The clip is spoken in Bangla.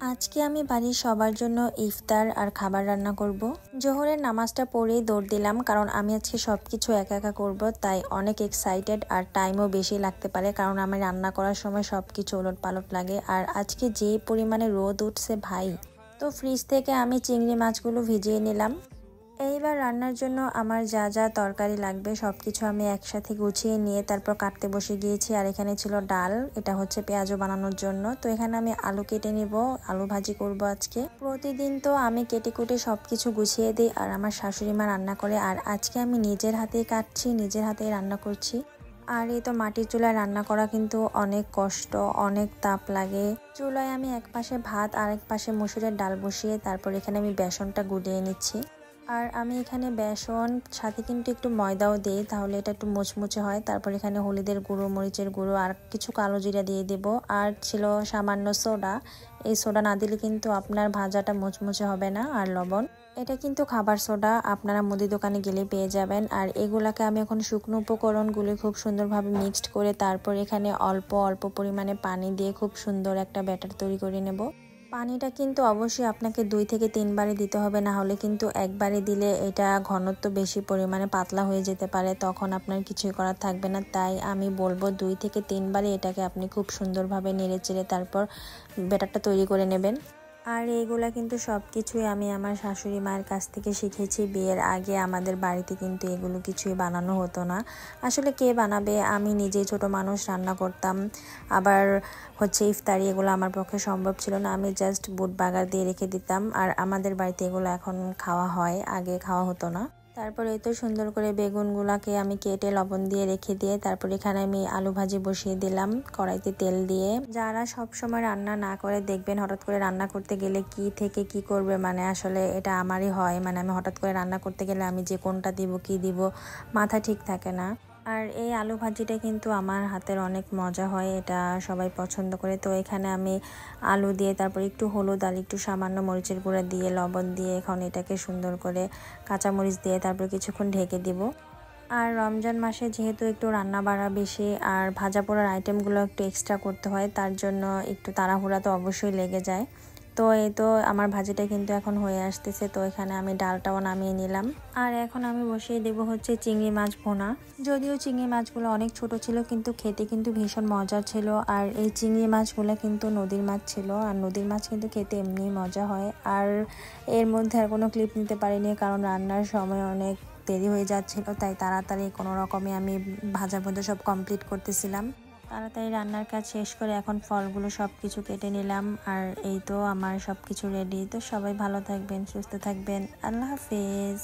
আজকে আমি বাড়ির সবার জন্য ইফতার আর খাবার রান্না করব। জোহরের নামাজটা পড়েই দৌড় দিলাম, কারণ আমি আজকে সবকিছু একা একা করব, তাই অনেক এক্সাইটেড আর টাইমও বেশি লাগতে পারে, কারণ আমি রান্না করার সময় সবকিছু ওলটপালট লাগে। আর আজকে যে পরিমাণে রোদ উঠছে ভাই, তো ফ্রিজ থেকে আমি চিংড়ি মাছগুলো ভিজিয়ে নিলাম। এইবার রান্নার জন্য আমার যা যা তরকারি লাগবে সবকিছু আমি একসাথে গুছিয়ে নিয়ে তারপর কাটতে বসে গিয়েছি। আর এখানে ছিল ডাল, এটা হচ্ছে পেঁয়াজও বানানোর জন্য। তো এখানে আমি আলু কেটে নিব, আলু ভাজি করব আজকে। প্রতিদিন তো আমি কেটে কুটে সবকিছু গুছিয়ে দিই আর আমার শাশুড়ি মা রান্না করে, আর আজকে আমি নিজের হাতেই কাটছি, নিজের হাতেই রান্না করছি। আর এই তো মাটির চুলায় রান্না করা কিন্তু অনেক কষ্ট, অনেক তাপ লাগে। চুলায় আমি এক পাশে ভাত আর এক পাশে মসুরের ডাল বসিয়ে তারপর এখানে আমি বেসনটা গুলিয়ে নিচ্ছি। আর আমি এখানে বেসন সাথে কিন্তু একটু ময়দাও দিই, তাহলে এটা একটু মুচমুচে হয়। তারপর এখানে হলুদের গুঁড়ো, মরিচের গুঁড়ো আর কিছু কালো জিরা দিয়ে দেব। আর ছিল সামান্য সোডা, এই সোডা না দিলে কিন্তু আপনার ভাজাটা মুচমুচে হবে না। আর লবণ, এটা কিন্তু খাবার সোডা, আপনারা মুদি দোকানে গেলে পেয়ে যাবেন। আর এগুলাকে আমি এখন শুকনো উপকরণগুলি খুব সুন্দরভাবে মিক্সড করে তারপর এখানে অল্প অল্প পরিমাণে পানি দিয়ে খুব সুন্দর একটা ব্যাটার তৈরি করে নেব। পানিটা কিন্তু অবশ্যই আপনাকে 2 থেকে 3 বারে দিতে হবে, না হলে কিন্তু একবারে দিলে এটা ঘনত্ব বেশি পরিমাণে পাতলা হয়ে যেতে পারে, তখন আপনার কিছুই করার থাকবে না। তাই আমি বলবো 2 থেকে 3 বারে এটাকে আপনি খুব সুন্দরভাবে নেড়েচেড়ে তারপর ব্যাটারটা তৈরি করে নেবেন। আর এইগুলা কিন্তু সব কিছুই আমি আমার শাশুড়ি মায়ের কাছ থেকে শিখেছি। বিয়ের আগে আমাদের বাড়িতে কিন্তু এগুলো কিছুই বানানো হতো না। আসলে কে বানাবে, আমি নিজেই ছোট মানুষ, রান্না করতাম। আবার হচ্ছে ইফতারি, এগুলো আমার পক্ষে সম্ভব ছিল না। আমি জাস্ট বুট বাগার দিয়ে রেখে দিতাম। আর আমাদের বাড়িতে এগুলো এখন খাওয়া হয়, আগে খাওয়া হতো না। তারপরে তো সুন্দর করে বেগুনগুলাকে আমি কেটে লবণ দিয়ে রেখে দিয়ে তারপর এখানে আমি আলু ভাজি বসিয়ে দিলাম কড়াইতে তেল দিয়ে। যারা সব সময় রান্না না করে দেখবেন হঠাৎ করে রান্না করতে গেলে কি থেকে কি করবে, মানে আসলে এটা আমারই হয়, মানে আমি হঠাৎ করে রান্না করতে গেলে আমি যে কোনটা দিব কি দিব মাথা ঠিক থাকে না। আর এই আলু ভাজিটা কিন্তু আমার হাতের অনেক মজা হয়, এটা সবাই পছন্দ করে। তো এখানে আমি আলু দিয়ে তারপর একটু হলুদ আর একটু সামান্য মরিচের গুঁড়া দিয়ে লবণ দিয়ে এখন এটাকে সুন্দর করে কাঁচামরিচ দিয়ে তারপর কিছুক্ষণ ঢেকে দিব। আর রমজান মাসে যেহেতু একটু রান্না বাড়া বেশি আর ভাজা পোড়ার আইটেমগুলো একটু এক্সট্রা করতে হয়, তার জন্য একটু তাড়াহুড়া তো অবশ্যই লেগে যায়। তো এই তো আমার ভাজিটা কিন্তু এখন হয়ে আসতেছে। তো এখানে আমি ডালটাও নামিয়ে নিলাম। আর এখন আমি বসিয়ে দেব হচ্ছে চিংড়ি মাছ ভোনা। যদিও চিংড়ি মাছগুলো অনেক ছোট ছিল, কিন্তু খেতে কিন্তু ভীষণ মজা ছিল। আর এই চিংড়ি মাছগুলো কিন্তু নদীর মাছ ছিল, আর নদীর মাছ কিন্তু খেতে এমনি মজা হয়। আর এর মধ্যে আর কোনো ক্লিপ নিতে পারিনি, কারণ রান্নার সময় অনেক দেরি হয়ে যাচ্ছিল, তাই তাড়াতাড়ি কোনো রকমে আমি ভাজা ভুজা সব কমপ্লিট করতেছিলাম। তাড়াতাড়ি রান্নার কাজ শেষ করে এখন ফলগুলো সব কিছু কেটে নিলাম। আর এই তো আমার সব কিছু রেডি। তো সবাই ভালো থাকবেন, সুস্থ থাকবেন, আল্লাহ হাফেজ।